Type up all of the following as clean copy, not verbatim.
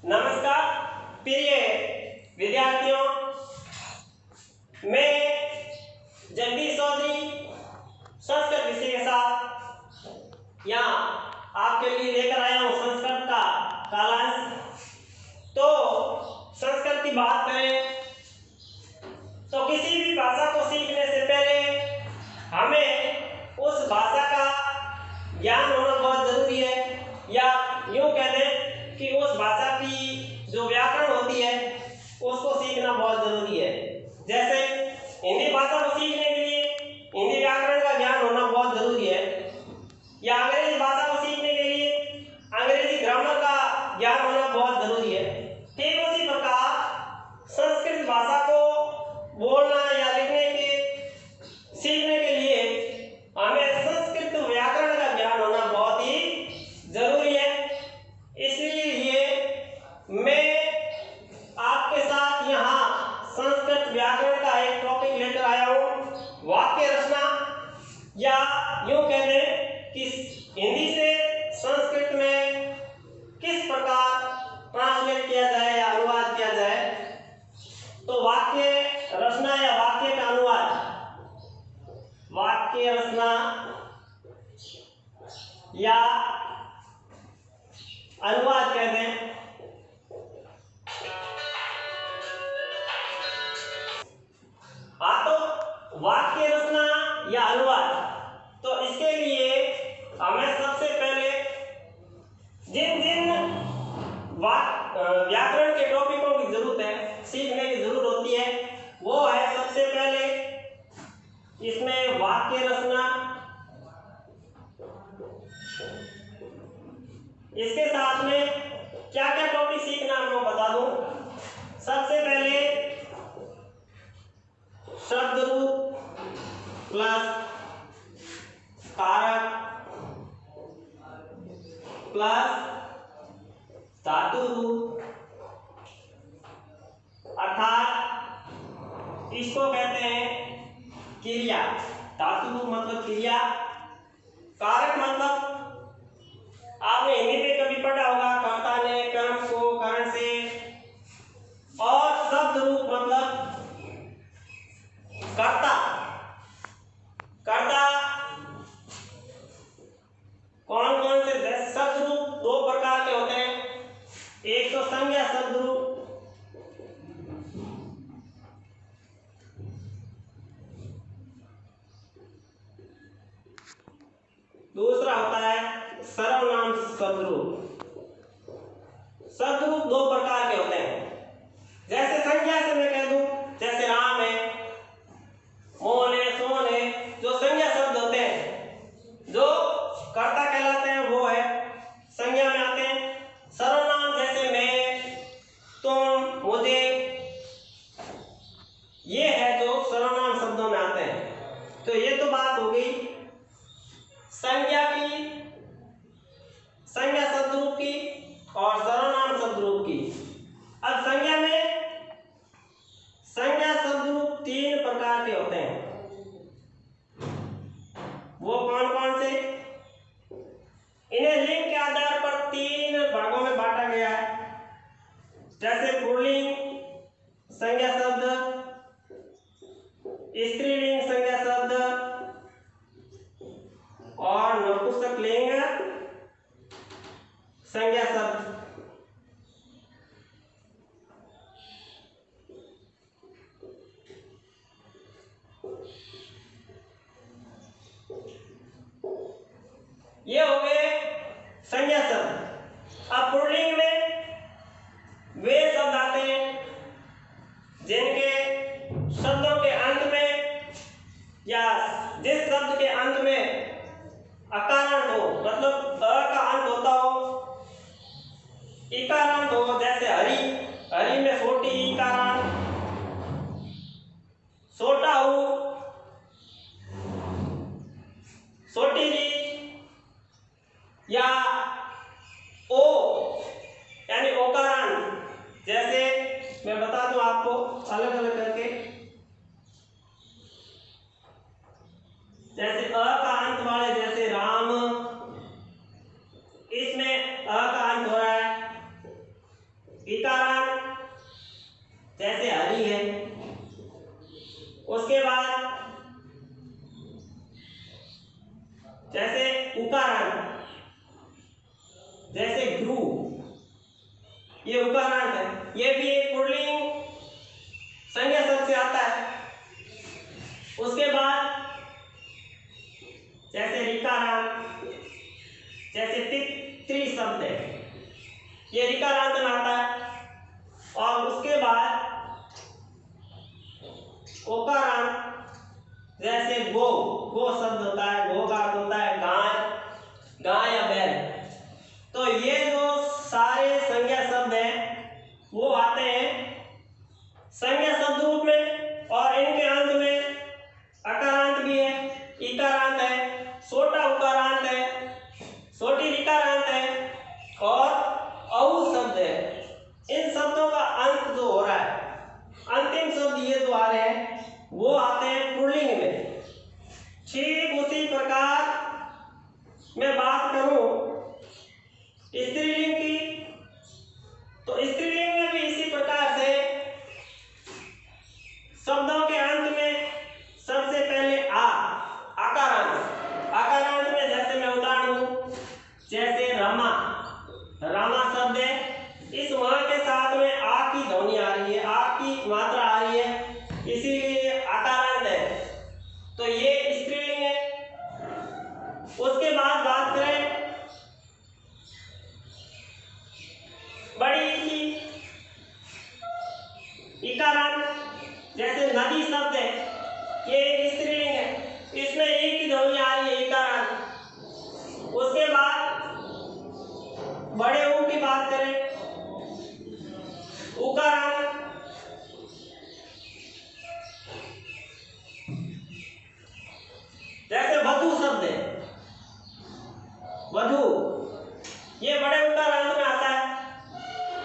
नमस्कार प्रिय विद्यार्थियों, मैं जगदीश चौधरी संस्कृत विषय के साथ यहाँ आपके लिए लेकर आया हूँ संस्कृत का कालांश। तो संस्कृत की बात करें तो किसी भी भाषा को सीखने से पहले हमें उस भाषा का ज्ञान होना बहुत जरूरी है, या यूँ कह दें कि उस भाषा की जो व्याकरण होती है उसको सीखना बहुत जरूरी है। जैसे हिंदी भाषा को सीखने के लिए हिंदी व्याकरण का ज्ञान होना बहुत जरूरी है, या अंग्रेजी भाषा को सीखने के लिए अंग्रेजी ग्रामर का ज्ञान होना बहुत जरूरी है। ठीक उसी प्रकार संस्कृत भाषा को बोलना या लिखने के सीखने के लिए हमें संस्कृत व्याकरण का ज्ञान होना बहुत ही जरूरी है। इसलिए मैं आपके साथ यहाँ संस्कृत व्याकरण का एक टॉपिक लेकर आया हूँ, वाक्य रचना, या यूँ कह दें कि हिंदी से संस्कृत में किस प्रकार ट्रांसलेट किया जाए या अनुवाद किया जाए। तो वाक्य रचना या वाक्य का अनुवाद, वाक्य रचना या अनुवाद कहते हैं। हाँ, तो वाक्य रचना या अनुवाद, तो इसके लिए हमें सबसे पहले जिन जिन व्याकरण के टॉपिकों की जरूरत है, सीखने की जरूरत होती है, वो है सबसे पहले इसमें वाक्य रचना। इसके साथ में क्या क्या टॉपिक सीखना है मैं बता दूं। सबसे पहले शब्द रूप प्लस कारक प्लस धातु रूप, अर्थात इसको कहते हैं क्रिया। धातु रूप मतलब क्रिया, कारक मतलब आपने हिंदी में कभी पढ़ा होगा कर्ता ने कर्म को कारण से, और शब्द रूप मतलब कर्ता। कर्ता कौन कौन से शब्द रूप दो प्रकार के होते हैं, एक तो संज्ञा शब्द रूप, दूसरा होता है सर्वनाम शब्द रूप। शब्द रूप दो प्रकार के होते हैं। जैसे संज्ञा से मैं कह दूं, जैसे राम है, मोहन है, सोहन है, जो संज्ञा शब्द होते हैं, जो कर्ता कहलाते हैं, वो है संज्ञा में आते हैं। सर्वनाम जैसे मैं, तुम, मुझे, ये है जो सर्वनाम शब्दों में आते हैं। तो ये तो बात हो गई संज्ञा की, संज्ञा शब्द रूप की और सर्वनाम शब्द रूप की। अब संज्ञा में संज्ञा शब्द रूप तीन प्रकार के होते हैं। वो कौन कौन से? इन्हें लिंग के आधार पर तीन भागों में बांटा गया है। जैसे पुल्लिंग संज्ञा शब्द, स्त्रीलिंग संज्ञा शब्द और नपुंसक लिंग संज्ञा शब्द। ये हो गए संज्ञा शब्द। अब पुल्लिंग में वे शब्द आते हैं जिनके शब्दों के अंत में, या जिस शब्द के अंत में अकारांत हो, मतलब अ का अंत होता हो, इकारांत हो। जैसे हरि, हरि में सोटी इकारांत, सोटा हो, सोटी री, या ओ यानी ओकारांत। जैसे मैं बता दूं आपको अलग अलग करके, जैसे अ का अंत वाले, जैसे राम, इसमें अ का अंत हो रहा है, इकारांत जैसे हरी है। उसके बाद जैसे उकारांत जैसे ग्रू, ये उकारांत है, ये भी एक पुल्लिंग संज्ञा शब्द से आता है। उसके बाद जैसे ऋकारांत जैसे पितृ शब्द है, ये ऋकारांत में आता है। और उसके बाद ओकारांत जैसे गो, गो शब्द होता है, गो का अर्थ होता है गाय, गाय या बैल। तो ये जो सारे संज्ञा शब्द हैं वो आते हैं संज्ञा शब्द रूप में, और इनके अंत में अकारांत भी है, इकारांत है, छोटा उकारांत है, छोटी ऋकारांत है और औ शब्द है। इन शब्दों का अंत जो हो रहा है, अंतिम शब्द ये जो आ रहे हैं वो आते हैं पुल्लिंग में। ठीक उसी प्रकार मैं बात करूं स्त्रीलिंग की, तो स्त्रीलिंग में भी इसी प्रकार से शब्दों के अंत में सबसे पहले आकारांत, आकारांत में जैसे मैं उदाहरण दूं, जैसे रमा, रमा शब्द है, इस वहां के साथ में आ की ध्वनि आ रही है, आ की मात्रा आ रही है, इसीलिए आकारांत है, तो ये स्त्रीलिंग है। उसके बाद बात करें बड़ी की, इकारांत जैसे नदी शब्द है, ये एक स्त्रीलिंग है, इसमें एक की ध्वनि आ रही है, इकारांत। उसके बाद बड़े ऊ की बात करें, उकारांत, जैसे वधु शब्द है, वधु, ये बड़े उकारांत में आता है,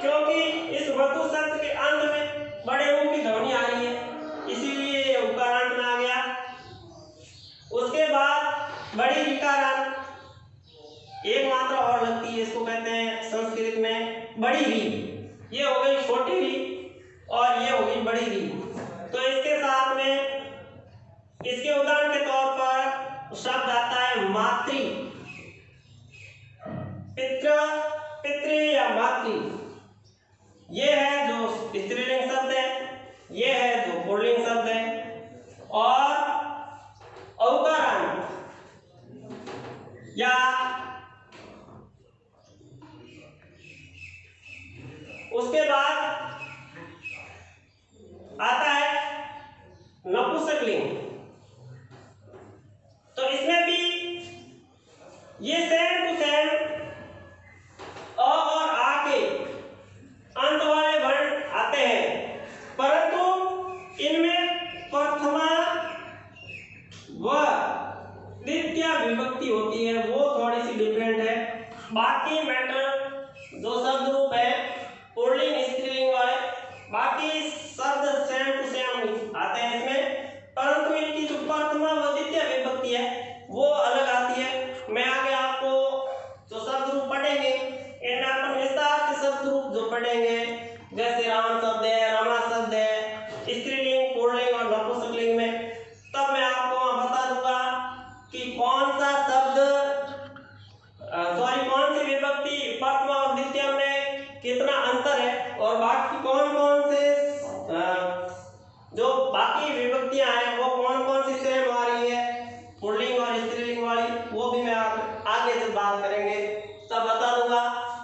क्योंकि इस वधु शब्द के अंत में बड़े ऊ की ध्वनि आ रही है, इसीलिए ये उकारांत में आ गया। उसके बाद बड़ी ऋकारांत, एक मात्रा और लगती है, इसको कहते हैं संस्कृत में बड़ी री, ये हो गई छोटी री और ये हो गई बड़ी री। तो इसके साथ में इसके उदाहरण के तौर पर शब्द आता है मातृ, पितृ, पितृ या मातृ, ये है जो स्त्रीलिंग शब्द है, ये है जो पुल्लिंग शब्द है। और औकारांत या उसके बाद आता है नपुंसकलिंग, तो इसमें भी ये सेम टू सेम अ और आ के अंत वाले वर्ण आते हैं, परंतु इनमें प्रथमा व द्वितीय विभक्ति होती है, वो थोड़ी सी डिफरेंट है। बाकी मैटर जो शब्द रूप है पुल्लिंग स्त्रीलिंग वाले, बाकी शब्द सेम टू सेम आते हैं इसमें, परंतु इनकी जो प्रथमा व द्वितीय विभक्ति है वो अलग आती है। मैं आगे आपको जो शब्द रूप पढ़ेंगे इनमें अपन विस्तार से शब्द रूप जो पढ़ेंगे, जैसे राम शब्द है, रमा शब्द है, स्त्रीलिंग, पुल्लिंग और नपुंसकलिंग में, तब मैं आपको बता दूंगा कि कौन सा शब्द कौन सी विभक्ति प्रथमा और द्वितीय में कितना अंतर है, और बाकी कौन कौन से जो बाकी विभक्तियां हैं वो कौन कौन सी सेम आ रही है पुल्लिंग और स्त्रीलिंग वाली, वो भी मैं आप आगे जब बात करेंगे तब बता दूंगा।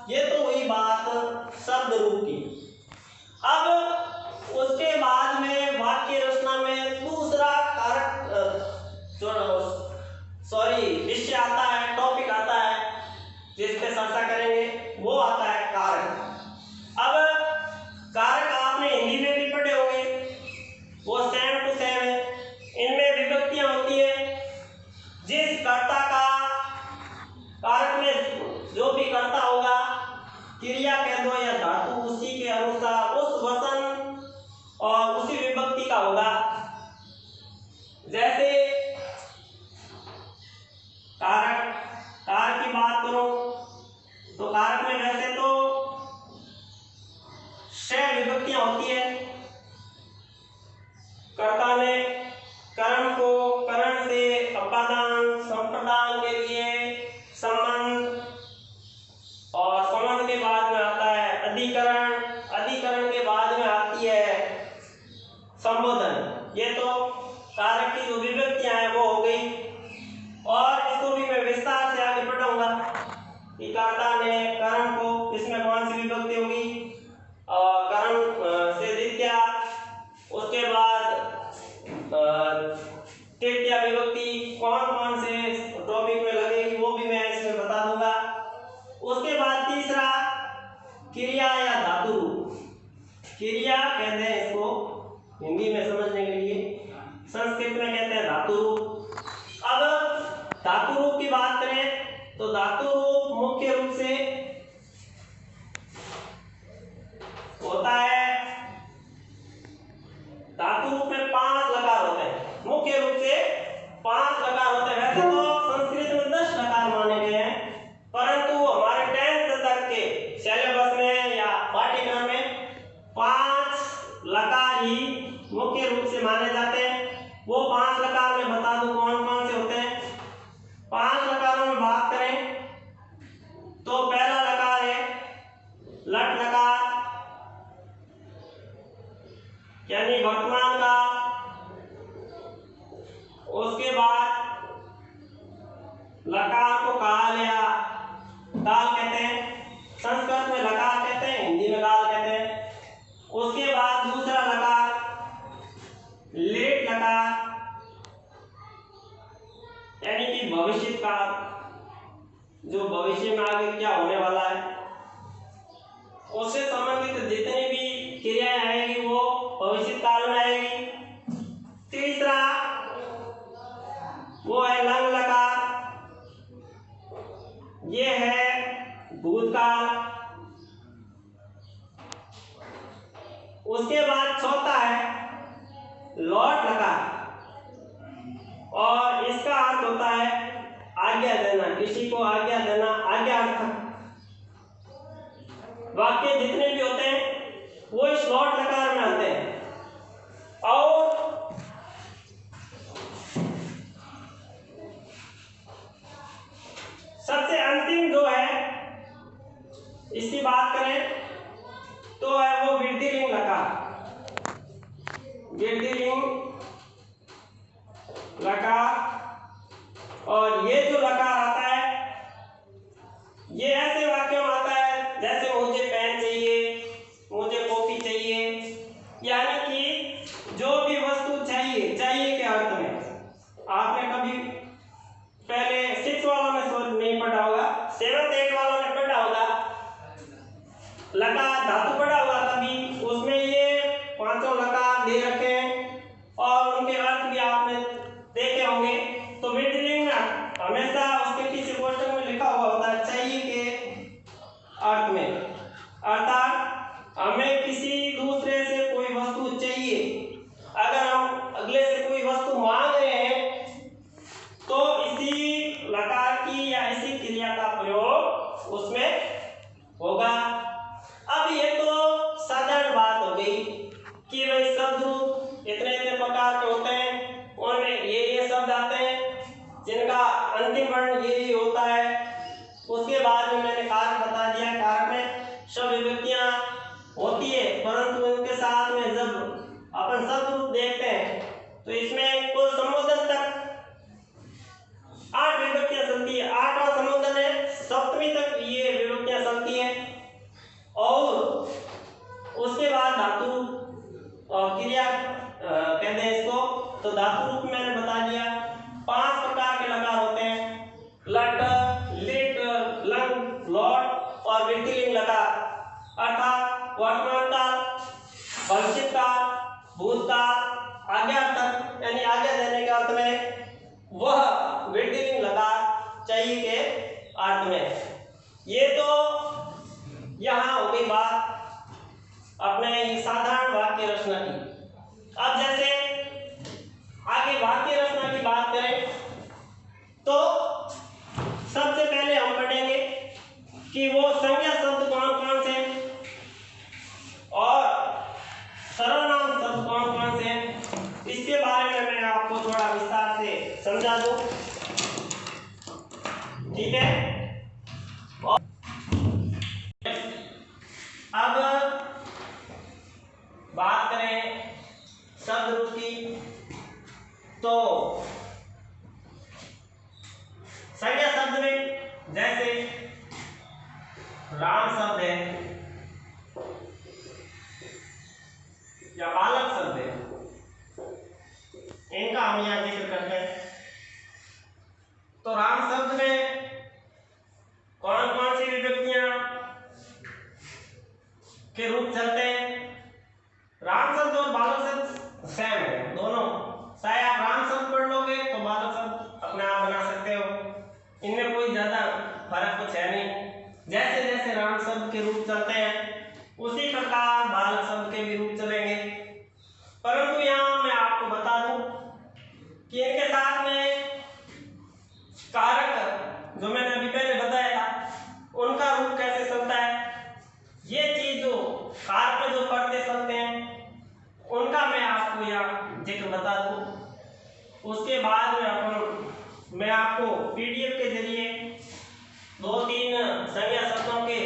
ये तो हुई बात शब्द रूप की। अब उसके बाद में वाक्य रचना में दूसरा कारक विषय आता है, टॉपिक आता है जिस पे चर्चा करेंगे, वो आता है कारक। अब कारक आपने हिंदी में भी पढ़े होंगे, वो सेम टू सेम है, इनमें विभक्तियां होती है, जिस कर्ता का कारक में जो भी कर्ता होगा, क्रिया कह दो या धातु, उसी के अनुसार उस वचन और विभक्तियां होती है। कर्ता ने कर्म को करण से अपादान संप्रदान के लिए संबंध, और संबंध के बाद में आता है अधिकरण, अधिकरण के बाद में आती है संबोधन। ये तो कारक की जो विभक्तियां हैं वो हो गई, और इसको भी मैं विस्तार से आगे पढ़ाऊंगा कि कर्ता ने कर्म को, इसमें कौन सी विभक्ति होगी, कर्म से द्वितीया, उसके बाद तृतीया विभक्ति कौन कौन से टॉपिक में लगेगी वो भी मैं इसमें बता दूंगा। उसके बाद तीसरा क्रिया या धातु रूप। क्रिया कहते हैं इसको हिंदी में समझने के लिए, संस्कृत में कहते हैं धातु रूप। अब धातु रूप की बात करें तो धातु रूप मुख्य रूप से होता है, धातु रूप में 5 लकार होते हैं, मुख्य रूप से 5 लकार होते हैं। वैसे तो संस्कृत में 10 लकार माने गए हैं, परंतु हमारे 10th तक के सिलेबस में या पाठ्यक्रम में 5 लकार ही मुख्य रूप से माने जाते हैं। वो 5 लकार में बता दूं कौन कौन से होते हैं। 5 लकारों में बात करें तो पहला लकार है लट लकार, यानी वर्तमान का। उसके बाद लकार को काल या काल कहते हैं, संस्कृत में लकार कहते हैं, हिंदी में काल कहते हैं। उसके बाद दूसरा लकार लेट लकार, यानी कि भविष्य काल, जो भविष्य में आगे क्या होने वाला है उससे संबंधित जितनी भी क्रियाएं आएगी वो भविष्य काल में आएगी। तीसरा वो है लंग लकार, ये है भूतकाल। उसके बाद चौथा है लौट लकार, और इसका अर्थ होता है आज्ञा देना, किसी को आज्ञा देना, आज्ञार्थक। वाक्य जितने भी होते हैं वो इस लौट लकार में आते हैं। और सबसे अंतिम जो है इसकी बात करें तो है वो वृद्धिलिंग लकार। वृद्धिलिंग लकार, और ये जो लकार आता है ये ऐसे वाक्यों में आता है जैसे मुझे पेन चाहिए, मुझे कॉपी चाहिए, यानी कि जो भी वस्तु चाहिए, चाहिए के अर्थ में। आपने कभी पहले 6 वालों में नहीं पढ़ा होगा, 7th 8th वालों में पढ़ा होगा, लकार धातु पढ़ा होगा, तभी उसमें ये 5 लकार दे रखे हैं और उनके अर्थ भी आपने देखे होंगे। तो वृद्धिलिंग में हमेशा उसके पीछे क्वेश्चन में लिखा हुआ होता है चाहिए के अर्थ में, अर्थात हमें किसी दूसरे से कोई वस्तु चाहिए। अगर हम अगले से कोई वस्तु मांग रहे हैं तो इसी लकार की या इसी क्रिया का प्रयोग उसमें होगा। अब ये तो साधारण बात हो गई कि भाई शब्द रूप इतने इतने प्रकार के होते हैं, उनमें ये शब्द आते हैं जिनका अंतिम वर्ण ये होता है। उसके बाद में मैंने कारक बता दिया, कारक में शब्द विभक्तियां होती है, परंतु उनके साथ में जब अपन शब्द रूप देखते हैं तो इसमें कुल संबोधन तक 8 विभक्तियां चलती है। 8वां संबोधन है, 7वीं तक ये विभक्तियां चलती है। और उसके बाद धातु और क्रिया कहते हैं इसको। तो धातु रूप मैंने बता दिया 5 प्रकार के लकार होते हैं, लट, लिट, लंग, लौट और वृद्धिलिंग लकार, अर्थात वर्तमान काल, भविष्य काल, भूतकाल, आज्ञार्थक यानी आज्ञा देने के अर्थ में, वह वृद्धिलिंग लकार चाहिए के अर्थ में। ये तो यहाँ हो गई बात अपने साधारण वाक्य रचना की। अब जैसे आगे वाक्य रचना की बात करें तो सबसे पहले हम पढ़ेंगे कि वो संज्ञा शब्द कौन कौन से, और अब बात करें शब्द रूप की, तो संज्ञा शब्द में जैसे राम शब्द है या बालक शब्द है, इनका हम यहाँ जिक्र करते हैं। तो राम शब्द में कौन कौन सी विभक्तियां के रूप चलते हैं? राम शब्द और बालक शब्द सेम है दोनों, चाहे आप राम शब्द पढ़ लोगे तो बालक शब्द अपने आप बना सकते हो, इनमें कोई ज्यादा फर्क कुछ है नहीं। जैसे जैसे राम शब्द के रूप चलते हैं उसी प्रकार बालक शब्द के भी रूप चलेंगे। परंतु यहाँ मैं आपको बता दूं कि इनके साथ में कारक जो मैंने अभी पहले बताया था उनका रूप कैसे चलता है, ये चीज जो कारक जो पढ़ते चलते हैं उनका मैं आपको यहाँ जिक्र बता दूं। उसके बाद में मैं आपको पीडीएफ के जरिए 2-3 संज्ञा शब्दों के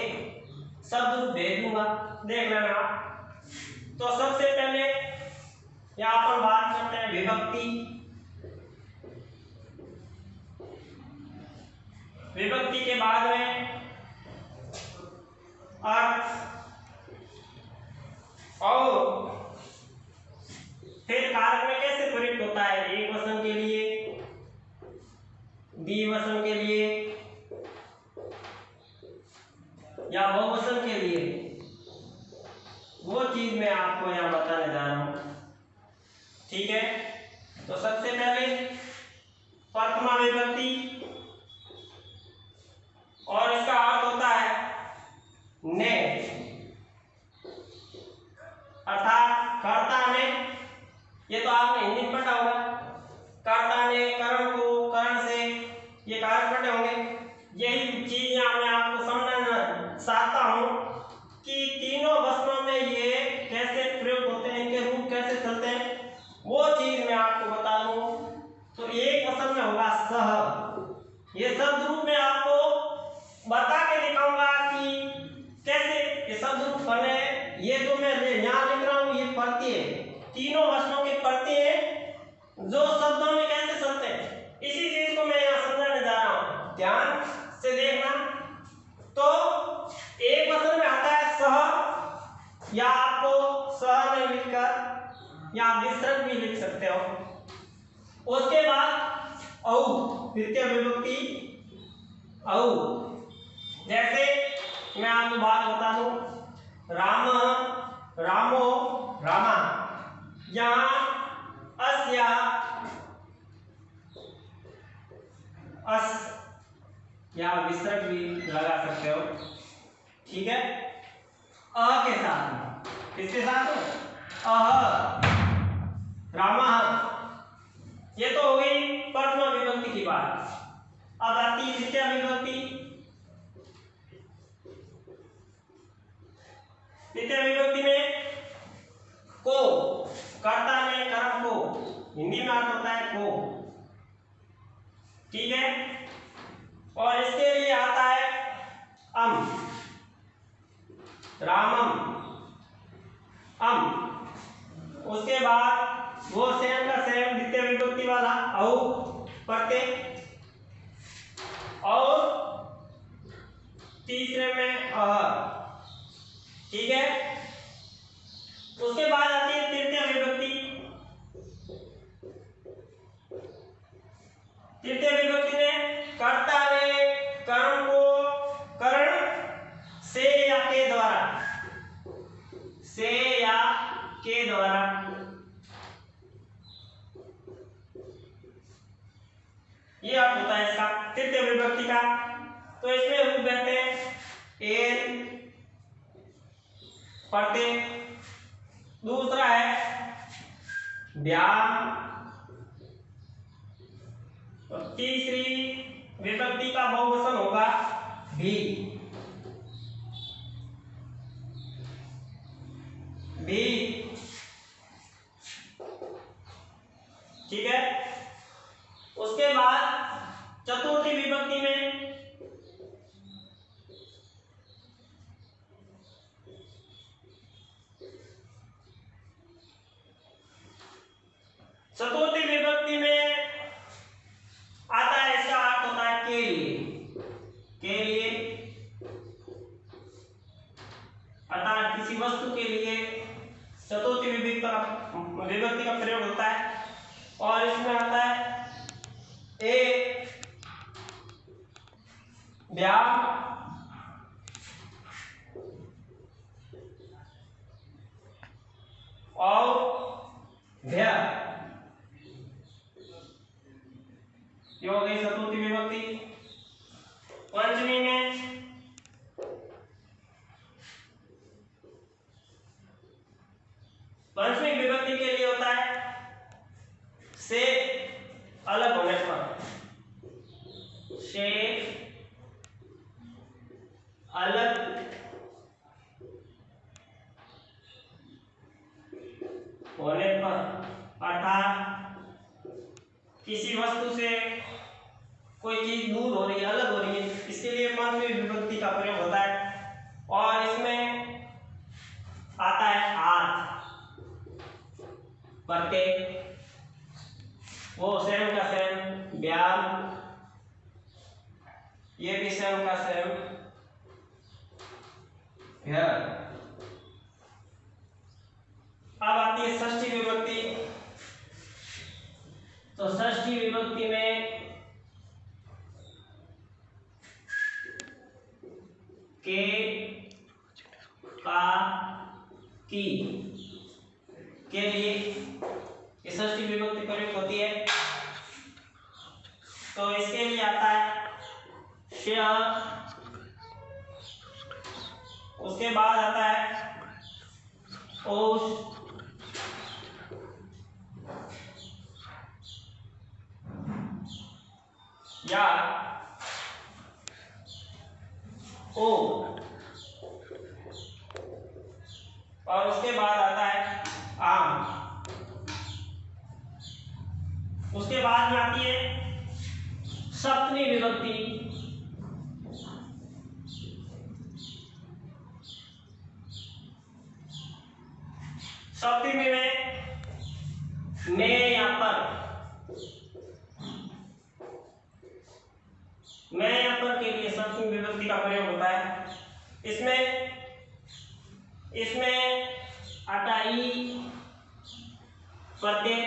शब्द रूप भेज दूंगा, देख लेना। तो सबसे पहले यहाँ पर बात करते हैं विभक्ति। विभक्ति के बाद में अर्थ और फिर कारक में कैसे प्रयुक्त होता है, एक वचन के लिए, द्विवचन के लिए या बहुवचन के लिए, वो चीज मैं आपको यहाँ बताने जा रहा हूं। ठीक है, तो सबसे पहले प्रथमा विभक्ति, और इसका अर्थ होता है ने, अर्थात कर्ता ने। ये तो आपने हिंदी में पढ़ा होगा, कर्ता ने, करण को, करण से, ये कारक पढ़े होंगे। यही चीज यहाँ मैं आपको समझाना चाहता हूँ कि तीनों वचनों में ये कैसे प्रयोग होते हैं, इनके रूप कैसे चलते हैं, वो चीज मैं आपको बता दूं। तो एक वचन में होगा सह, ये शब्द रूप में आपको बता के दिखाऊंगा कि कैसे ये शब्द रूप बने। ये जो मैं यहाँ लिख रहा हूँ ये पढ़ती है, तीनों वचनों के पढ़ते हैं जो शब्दों में कैसे चलते हैं, इसी चीज को मैं यहाँ समझाने जा रहा हूँ, ध्यान से देखना। तो एक वचन में आता है सह, या आपको सह नहीं लिखकर या विसर्ग भी लिख सकते हो। उसके बाद औ, तृतीय विभक्ति औ, जैसे मैं आपको बात बता दूं, राम, रामो, रामा, यहाँ अस या अस या विसर्ग भी लगा सकते हो। ठीक है, अ के साथ में, किसके साथ? अह, रामः, ये तो हो गई प्रथमा विभक्ति की बात। अब आती है द्वितीय विभक्ति। द्वितीय विभक्ति में को, कर्ता ने, कर्म को, हिंदी में अर्थ होता है को। ठीक है, और इसके लिए आता है अम, रामम, अम। उसके बाद वो सेम का सेम द्वितीय विभक्ति वाला औ पढ़ते, और तीसरे में अह। ठीक है, उसके बाद आती है तृतीय विभक्ति। तृतीय विभक्ति में कर्ता ने, कर्म को, करण से या के द्वारा, से या के द्वारा, ये अर्थ होता है इसका तृतीय विभक्ति का। तो इसमें रूप रहते हैं एन पढ़ते, दूसरा है व्याम, और तीसरी विभक्ति का बहुवचन होगा भी, भी। ठीक है, उसके बाद चतुर्थी विभक्ति में किसी वस्तु के लिए चतुर्थी विभक्ति का प्रयोग होता है। और इसमें आता है ए व्याम और भ्य, ये हो गई चतुर्थी विभक्ति। पंचमी में पंचमी विभक्ति के लिए होता है से अलग होने पर, से अलग होने पर, अर्थात किसी वस्तु से कोई चीज दूर हो रही है, अलग हो रही है, इसके लिए पंचमी विभक्ति का प्रयोग होता है। और इसमें आता है आर्थ प्रत्यय, वो सेम का सेम व्याम, ये भी सेम का सेम भ्य। अब आती है षष्ठी विभक्ति। तो षष्ठी विभक्ति में के, का, की के लिए षष्ठी विभक्ति प्रयुक्त होती है। तो इसके लिए आता है श, उसके बाद आता है ओष, या ओ, और उसके बाद आता है आम। उसके बाद में आती है सप्तमी विभक्ति। सप्तमी में यहाँ पर के लिए सप्तमी विभक्ति का प्रयोग होता है। इसमें आता ई प्रत्यय,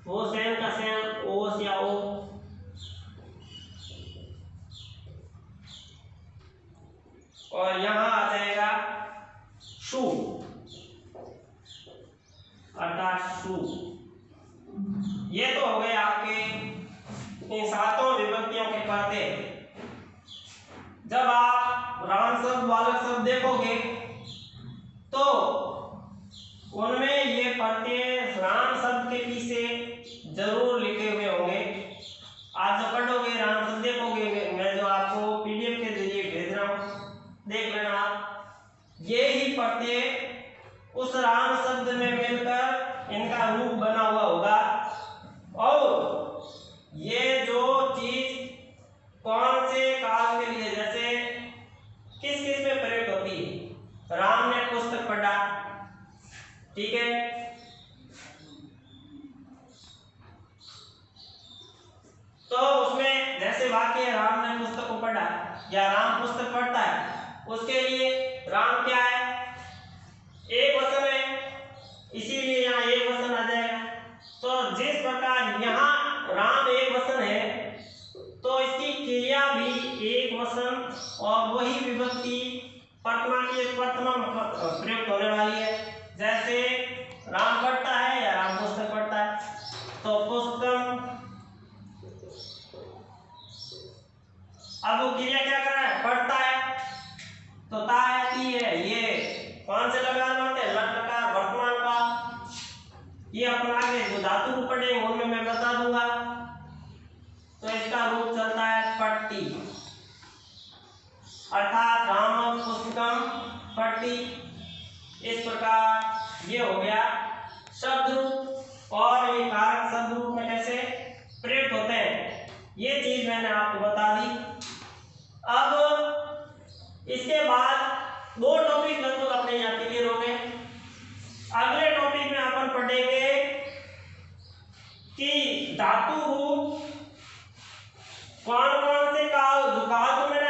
वो सेम का सेम ओस या ओ, और यहां आ जाएगा शु अर्थात शु। ये तो हो गए आपके इन सातों विभक्तियों के पढ़ते। जब आप राम शब्द बालक शब्द देखोगे तो उनमें ये प्रत्यय राम शब्द के पीछे जरूर लिखे हुए होंगे। आज जब पढ़ोगे राम शब्द देखोगे, मैं जो आपको पीडीएफ के जरिए भेज रहा हूँ, देख लेना आप, ये ही प्रत्यय उस राम शब्द में मिलकर इनका रूप बना हुआ होगा। और ये जो चीज कौन से काल के लिए, जैसे किस किस में प्रयोग होती है, राम ने पुस्तक पढ़ा, ठीक है, तो उसमें जैसे वाक्य राम ने पुस्तक को पढ़ा या राम पुस्तक पढ़ता है, उसके लिए राम क्या है, एक वचन है, इसीलिए यहाँ एक वचन आ जाएगा। तो जिस प्रकार यहाँ राम एक वचन है तो इसकी क्रिया भी एक वचन और वही विभक्ति प्रथमा प्रयुक्त होने वाली है। जैसे राम पढ़ता है या राम पुस्तक पढ़ता है, तो पुस्तकम, अब वो क्रिया क्या कर रहा है, पढ़ता है, तो ता आती है, ये कौन से लकार बनते हैं, लट लकार वर्तमान का। ये अपन आगे जो धातु रूप पढ़ेंगे उनमें मैं बता दूंगा। तो इसका रूप चलता है पट्टी, अर्थात राम पुस्तकम पट्टी। इस प्रकार ये हो गया शब्द रूप। और ये कारक शब्द रूप में कैसे प्रयुक्त होते हैं, ये चीज मैंने आपको बता दी। अब इसके बाद दो टॉपिक लगभग अपने यहाँ क्लियर हो गए। अगले टॉपिक में अपन पढ़ेंगे कि धातु रूप कौन कौन से काल, जो काल तो मैंने